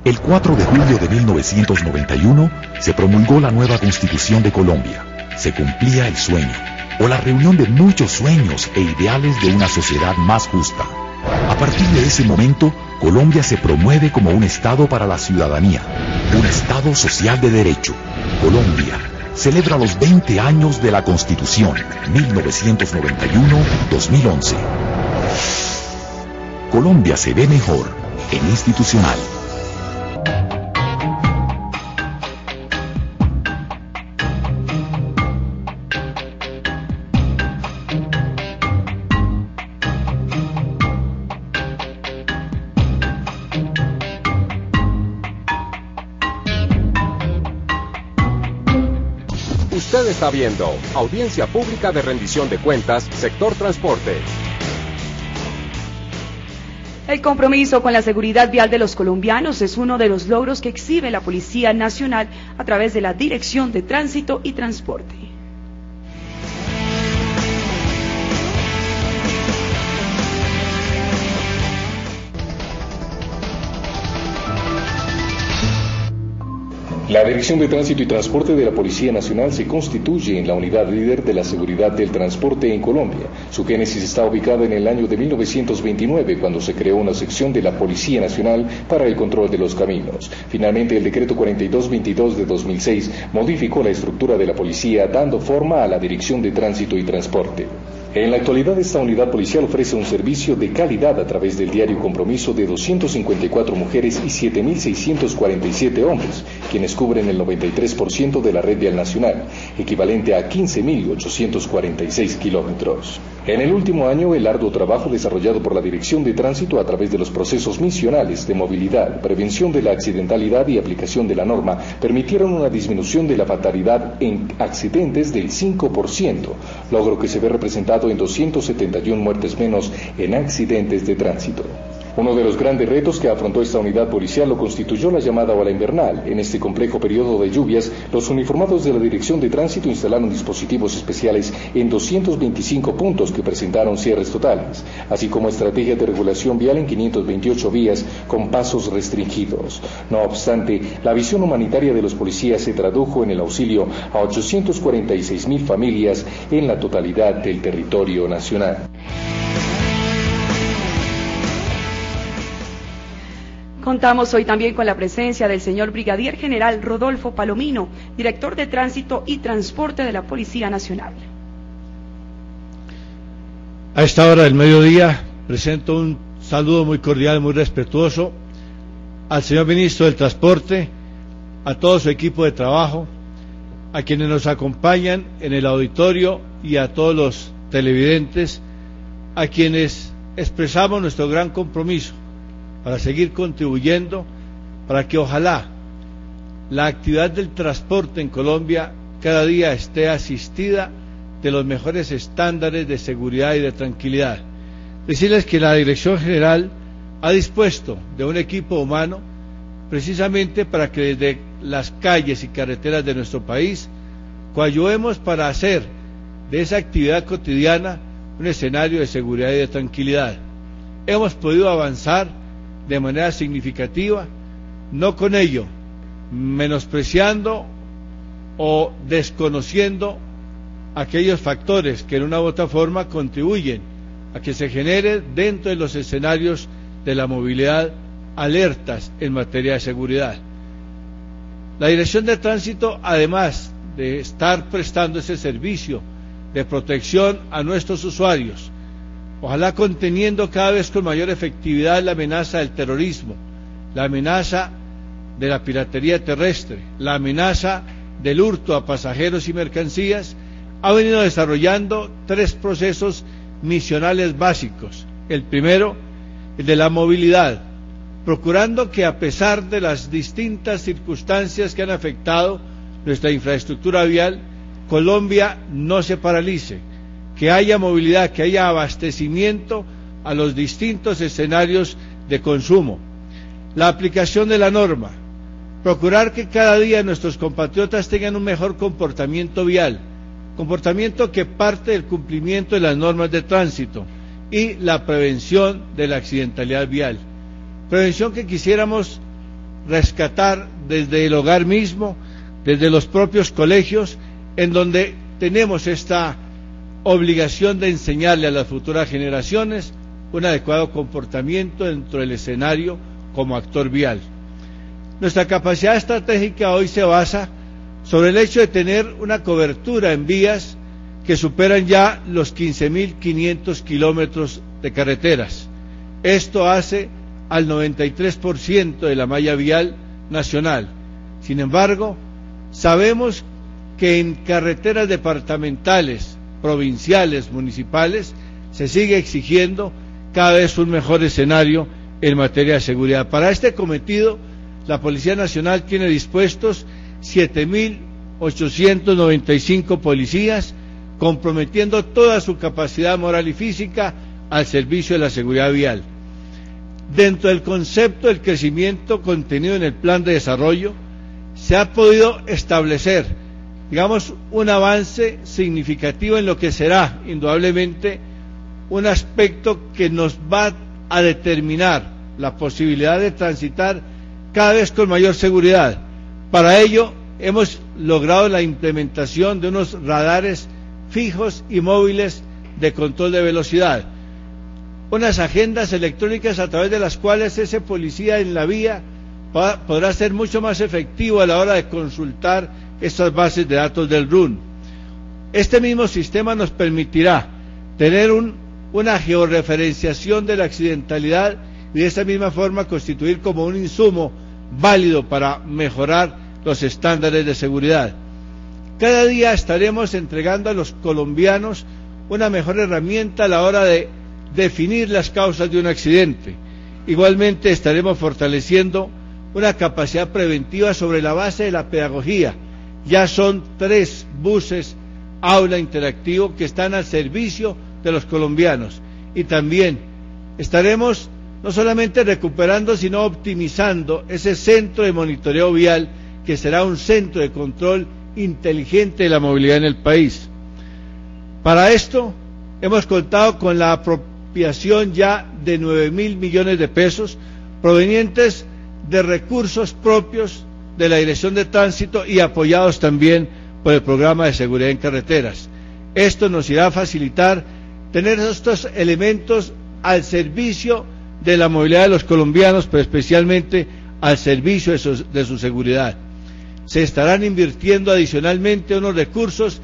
S3: El 4 de julio de 1991 se promulgó la nueva Constitución de Colombia. Se cumplía el sueño, o la reunión de muchos sueños e ideales de una sociedad más justa. A partir de ese momento, Colombia se promueve como un Estado para la ciudadanía, un Estado social de derecho. Colombia celebra los 20 años de la Constitución, 1991-2011. Colombia se ve mejor en Institucional.
S7: Usted está viendo Audiencia Pública de Rendición de Cuentas, Sector Transporte.
S1: El compromiso con la seguridad vial de los colombianos es uno de los logros que exhibe la Policía Nacional a través de la Dirección de Tránsito y Transporte.
S8: La Dirección de Tránsito y Transporte de la Policía Nacional se constituye en la unidad líder de la seguridad del transporte en Colombia. Su génesis está ubicada en el año de 1929, cuando se creó una sección de la Policía Nacional para el control de los caminos. Finalmente, el decreto 4222 de 2006 modificó la estructura de la policía, dando forma a la Dirección de Tránsito y Transporte. En la actualidad, esta unidad policial ofrece un servicio de calidad a través del diario compromiso de 254 mujeres y 7.647 hombres, quienes cubren el 93% de la red vial nacional, equivalente a 15.846 kilómetros. En el último año, el arduo trabajo desarrollado por la Dirección de Tránsito a través de los procesos misionales de movilidad, prevención de la accidentalidad y aplicación de la norma permitieron una disminución de la fatalidad en accidentes del 5%, logro que se ve representado en 271 muertes menos en accidentes de tránsito. Uno de los grandes retos que afrontó esta unidad policial lo constituyó la llamada ola invernal. En este complejo periodo de lluvias, los uniformados de la Dirección de Tránsito instalaron dispositivos especiales en 225 puntos que presentaron cierres totales, así como estrategias de regulación vial en 528 vías con pasos restringidos. No obstante, la visión humanitaria de los policías se tradujo en el auxilio a 846.000 familias en la totalidad del territorio nacional.
S1: Contamos hoy también con la presencia del señor Brigadier General Rodolfo Palomino, director de Tránsito y Transporte de la Policía Nacional.
S9: A esta hora del mediodía presento un saludo muy cordial, muy respetuoso al señor Ministro del Transporte, a todo su equipo de trabajo, a quienes nos acompañan en el auditorio y a todos los televidentes, a quienes expresamos nuestro gran compromiso para seguir contribuyendo para que ojalá la actividad del transporte en Colombia cada día esté asistida de los mejores estándares de seguridad y de tranquilidad. Decirles que la Dirección General ha dispuesto de un equipo humano precisamente para que desde las calles y carreteras de nuestro país coadyuvemos para hacer de esa actividad cotidiana un escenario de seguridad y de tranquilidad. Hemos podido avanzar de manera significativa, no con ello menospreciando o desconociendo aquellos factores que en una u otra forma contribuyen a que se genere dentro de los escenarios de la movilidad alertas en materia de seguridad. La Dirección de Tránsito, además de estar prestando ese servicio de protección a nuestros usuarios, ojalá conteniendo cada vez con mayor efectividad la amenaza del terrorismo, la amenaza de la piratería terrestre, la amenaza del hurto a pasajeros y mercancías, ha venido desarrollando 3 procesos misionales básicos. El primero, el de la movilidad, procurando que a pesar de las distintas circunstancias que han afectado nuestra infraestructura vial, Colombia no se paralice, que haya movilidad, que haya abastecimiento a los distintos escenarios de consumo. La aplicación de la norma, procurar que cada día nuestros compatriotas tengan un mejor comportamiento vial, comportamiento que parte del cumplimiento de las normas de tránsito, y la prevención de la accidentalidad vial. Prevención que quisiéramos rescatar desde el hogar mismo, desde los propios colegios, en donde tenemos esta obligación de enseñarle a las futuras generaciones un adecuado comportamiento dentro del escenario como actor vial. Nuestra capacidad estratégica hoy se basa sobre el hecho de tener una cobertura en vías que superan ya los 15.500 kilómetros de carreteras. Esto hace al 93% de la malla vial nacional. Sin embargo, sabemos que en carreteras departamentales, provinciales, municipales, se sigue exigiendo cada vez un mejor escenario en materia de seguridad. Para este cometido, la Policía Nacional tiene dispuestos 7.895 policías, comprometiendo toda su capacidad moral y física al servicio de la seguridad vial. Dentro del concepto del crecimiento contenido en el plan de desarrollo, se ha podido establecer, digamos, un avance significativo en lo que será, indudablemente, un aspecto que nos va a determinar la posibilidad de transitar cada vez con mayor seguridad. Para ello, hemos logrado la implementación de unos radares fijos y móviles de control de velocidad, unas agendas electrónicas a través de las cuales ese policía en la vía podrá ser mucho más efectivo a la hora de consultar estas bases de datos del RUN. Este mismo sistema nos permitirá tener una georreferenciación de la accidentalidad y de esta misma forma constituir como un insumo válido para mejorar los estándares de seguridad. Cada día estaremos entregando a los colombianos una mejor herramienta a la hora de definir las causas de un accidente. Igualmente estaremos fortaleciendo una capacidad preventiva sobre la base de la pedagogía. Ya son 3 buses aula interactivo que están al servicio de los colombianos, y también estaremos no solamente recuperando sino optimizando ese centro de monitoreo vial que será un centro de control inteligente de la movilidad en el país. Para esto hemos contado con la apropiación ya de 9.000 millones de pesos provenientes de recursos propios de la Dirección de Tránsito y apoyados también por el Programa de Seguridad en Carreteras. Esto nos irá a facilitar tener estos elementos al servicio de la movilidad de los colombianos, pero especialmente al servicio de su seguridad. Se estarán invirtiendo adicionalmente unos recursos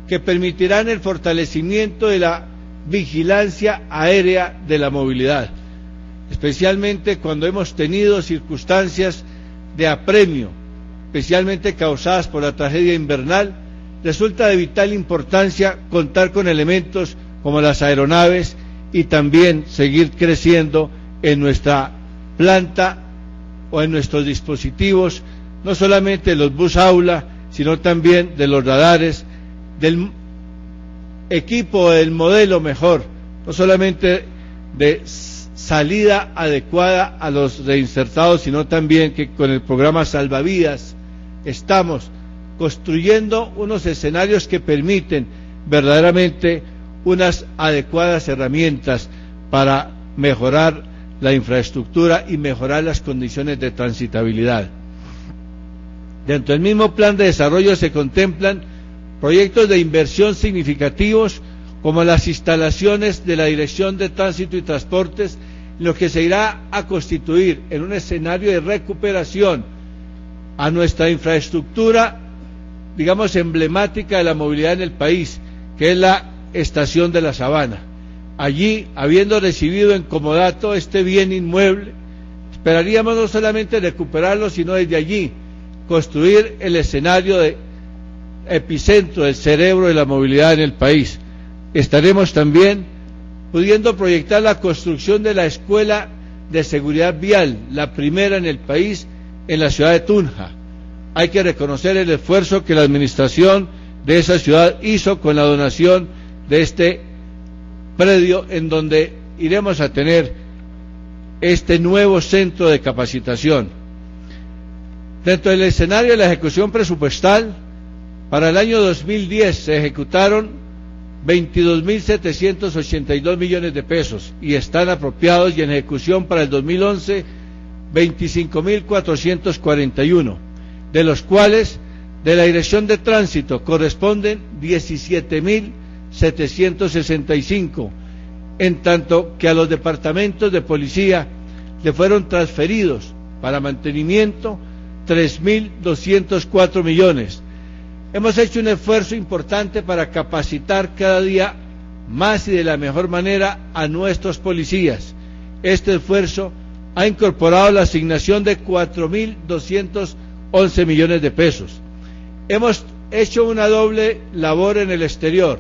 S9: que permitirán el fortalecimiento de la vigilancia aérea de la movilidad, especialmente cuando hemos tenido circunstancias de apremio, especialmente causadas por la tragedia invernal. Resulta de vital importancia contar con elementos como las aeronaves y también seguir creciendo en nuestra planta o en nuestros dispositivos, no solamente de los bus aula, sino también de los radares, del equipo, del modelo mejor, no solamente de salida adecuada a los reinsertados, sino también que con el programa Salvavidas estamos construyendo unos escenarios que permiten verdaderamente unas adecuadas herramientas para mejorar la infraestructura y mejorar las condiciones de transitabilidad. Dentro del mismo plan de desarrollo se contemplan proyectos de inversión significativos como las instalaciones de la Dirección de Tránsito y Transportes, lo que se irá a constituir en un escenario de recuperación a nuestra infraestructura, digamos, emblemática de la movilidad en el país, que es la Estación de la Sabana. Allí, habiendo recibido en comodato este bien inmueble, esperaríamos no solamente recuperarlo, sino desde allí construir el escenario de epicentro del cerebro de la movilidad en el país. Estaremos también pudiendo proyectar la construcción de la Escuela de Seguridad Vial, la primera en el país, en la ciudad de Tunja. Hay que reconocer el esfuerzo que la administración de esa ciudad hizo con la donación de este predio, en donde iremos a tener este nuevo centro de capacitación. Dentro del escenario de la ejecución presupuestal, para el año 2010 se ejecutaron 22.782 millones de pesos y están apropiados, y en ejecución para el 2011 25.441, de los cuales de la Dirección de Tránsito corresponden 17.765, en tanto que a los departamentos de policía le fueron transferidos para mantenimiento 3.204 millones. Hemos hecho un esfuerzo importante para capacitar cada día más y de la mejor manera a nuestros policías. Este esfuerzo ha incorporado la asignación de 4.211 millones de pesos. Hemos hecho una doble labor en el exterior,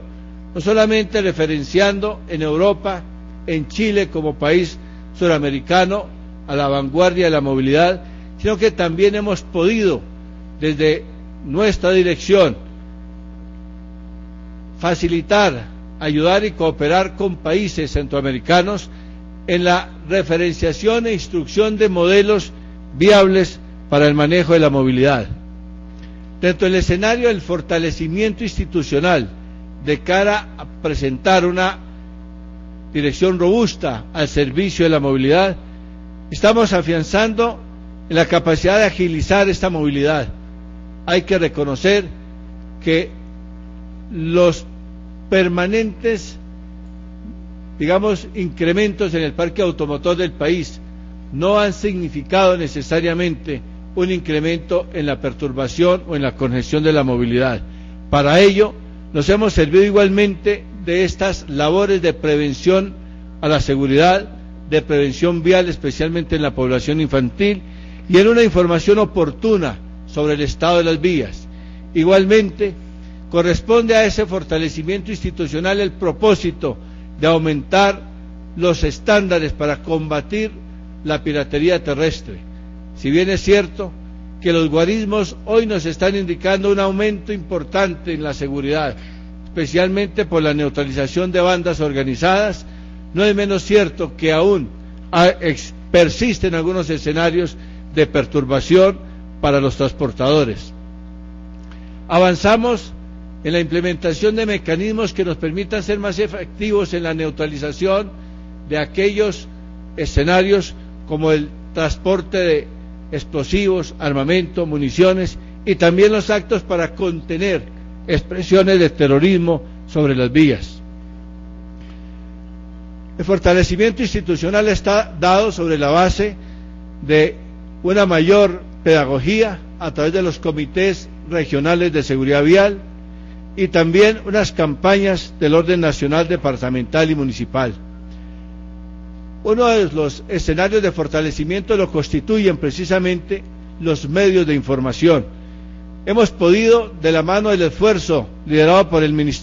S9: no solamente referenciando en Europa, en Chile como país suramericano a la vanguardia de la movilidad, sino que también hemos podido, desde nuestra dirección, facilitar, ayudar y cooperar con países centroamericanos en la referenciación e instrucción de modelos viables para el manejo de la movilidad. Dentro del escenario del fortalecimiento institucional de cara a presentar una dirección robusta al servicio de la movilidad, estamos afianzando la capacidad de agilizar esta movilidad. Hay que reconocer que los permanentes, incrementos en el parque automotor del país no han significado necesariamente un incremento en la perturbación o en la congestión de la movilidad. Para ello, nos hemos servido igualmente de estas labores de prevención a la seguridad, de prevención vial, especialmente en la población infantil, y en una información oportuna sobre el estado de las vías. Igualmente, corresponde a ese fortalecimiento institucional el propósito de aumentar los estándares para combatir la piratería terrestre. Si bien es cierto que los guarismos hoy nos están indicando un aumento importante en la seguridad, especialmente por la neutralización de bandas organizadas, no es menos cierto que aún persisten algunos escenarios de perturbación para los transportadores. Avanzamos en la implementación de mecanismos que nos permitan ser más efectivos en la neutralización de aquellos escenarios como el transporte de explosivos, armamento, municiones y también los actos para contener expresiones de terrorismo sobre las vías. El fortalecimiento institucional está dado sobre la base de una mayor pedagogía a través de los comités regionales de seguridad vial y también unas campañas del orden nacional, departamental y municipal. Uno de los escenarios de fortalecimiento lo constituyen precisamente los medios de información. Hemos podido, de la mano del esfuerzo liderado por el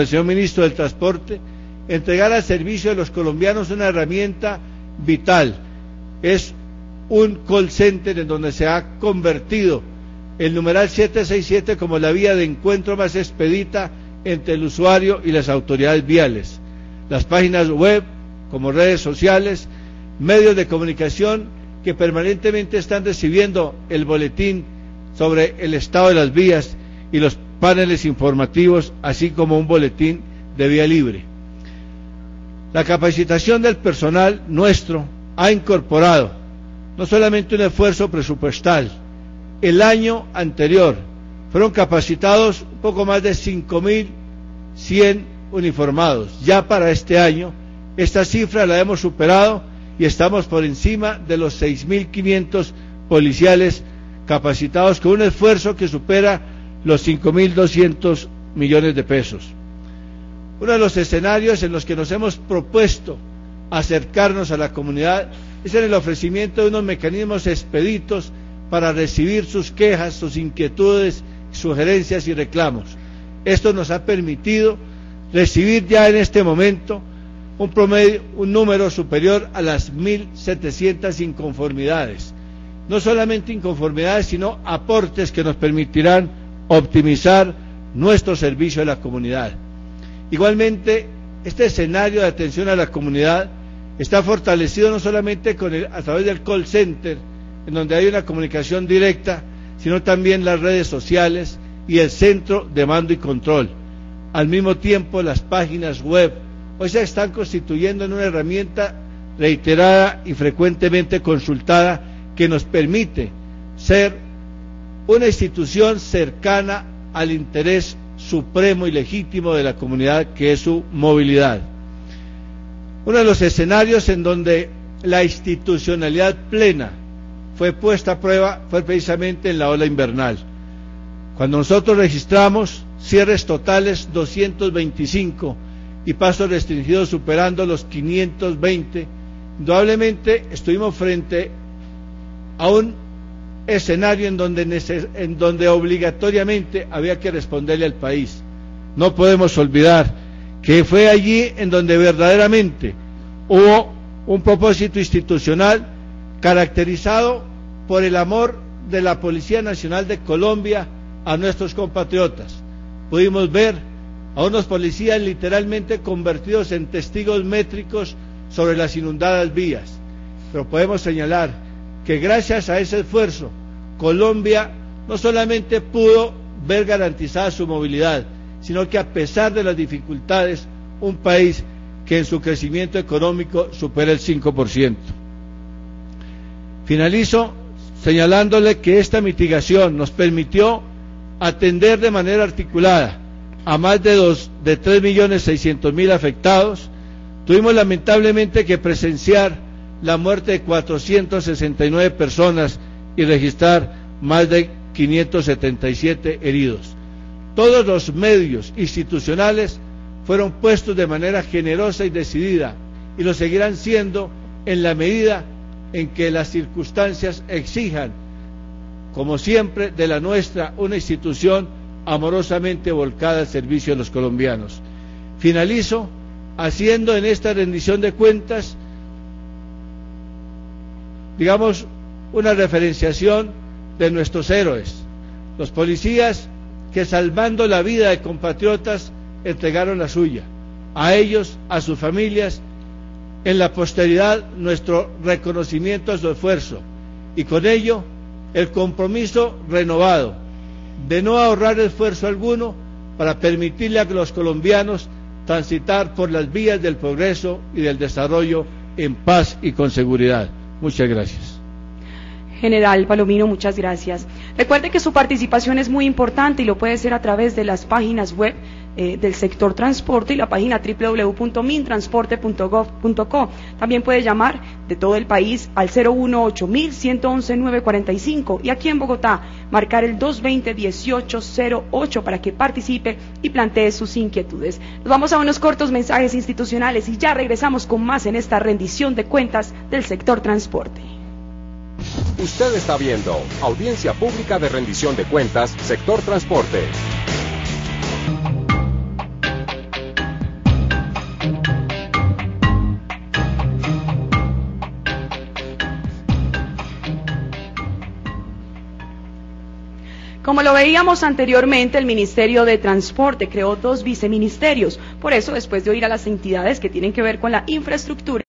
S9: señor Ministro del Transporte, entregar al servicio de los colombianos una herramienta vital. Es un call center en donde se ha convertido el numeral 767 como la vía de encuentro más expedita entre el usuario y las autoridades viales. Las páginas web, como redes sociales, medios de comunicación que permanentemente están recibiendo el boletín sobre el estado de las vías y los paneles informativos, así como un boletín de vía libre. La capacitación del personal nuestro ha incorporado no solamente un esfuerzo presupuestal. El año anterior fueron capacitados un poco más de 5.100 uniformados. Ya para este año esta cifra la hemos superado y estamos por encima de los 6.500 policiales capacitados con un esfuerzo que supera los 5.200 millones de pesos. Uno de los escenarios en los que nos hemos propuesto acercarnos a la comunidad es en el ofrecimiento de unos mecanismos expeditos para recibir sus quejas, sus inquietudes, sugerencias y reclamos. Esto nos ha permitido recibir ya en este momento un número superior a las 1.700 inconformidades. No solamente inconformidades, sino aportes que nos permitirán optimizar nuestro servicio a la comunidad. Igualmente, este escenario de atención a la comunidad está fortalecido no solamente a través del call center, en donde hay una comunicación directa, sino también las redes sociales y el centro de mando y control. Al mismo tiempo, las páginas web hoy se están constituyendo en una herramienta reiterada y frecuentemente consultada que nos permite ser una institución cercana al interés supremo y legítimo de la comunidad, que es su movilidad. Uno de los escenarios en donde la institucionalidad plena fue puesta a prueba fue precisamente en la ola invernal. Cuando nosotros registramos cierres totales 225 y pasos restringidos superando los 520, indudablemente estuvimos frente a un escenario en donde obligatoriamente había que responderle al país. No podemos olvidar que fue allí en donde verdaderamente hubo un propósito institucional caracterizado por el amor de la Policía Nacional de Colombia a nuestros compatriotas. Pudimos ver a unos policías literalmente convertidos en testigos métricos sobre las inundadas vías, pero podemos señalar que gracias a ese esfuerzo Colombia no solamente pudo ver garantizada su movilidad, sino que a pesar de las dificultades, un país que en su crecimiento económico supera el 5%. Finalizo señalándole que esta mitigación nos permitió atender de manera articulada a más de 3.600.000 afectados. Tuvimos lamentablemente que presenciar la muerte de 469 personas y registrar más de 577 heridos. Todos los medios institucionales fueron puestos de manera generosa y decidida, y lo seguirán siendo en la medida en que las circunstancias exijan, como siempre, de la nuestra, una institución amorosamente volcada al servicio de los colombianos. Finalizo haciendo en esta rendición de cuentas, digamos, una referenciación de nuestros héroes, los policías que, salvando la vida de compatriotas, entregaron la suya. A ellos, a sus familias, en la posteridad, nuestro reconocimiento a su esfuerzo, y con ello el compromiso renovado de no ahorrar esfuerzo alguno para permitirle a los colombianos transitar por las vías del progreso y del desarrollo en paz y con seguridad. Muchas gracias.
S1: General Palomino, muchas gracias. Recuerde que su participación es muy importante y lo puede hacer a través de las páginas web del sector transporte y la página www.mintransporte.gov.co. También puede llamar de todo el país al 018-111-945 y aquí en Bogotá marcar el 220-1808 para que participe y plantee sus inquietudes. Nos vamos a unos cortos mensajes institucionales y ya regresamos con más en esta rendición de cuentas del sector transporte.
S7: Usted está viendo Audiencia Pública de Rendición de Cuentas, Sector Transporte.
S1: Como lo veíamos anteriormente, el Ministerio de Transporte creó 2 viceministerios. Por eso, después de oír a las entidades que tienen que ver con la infraestructura,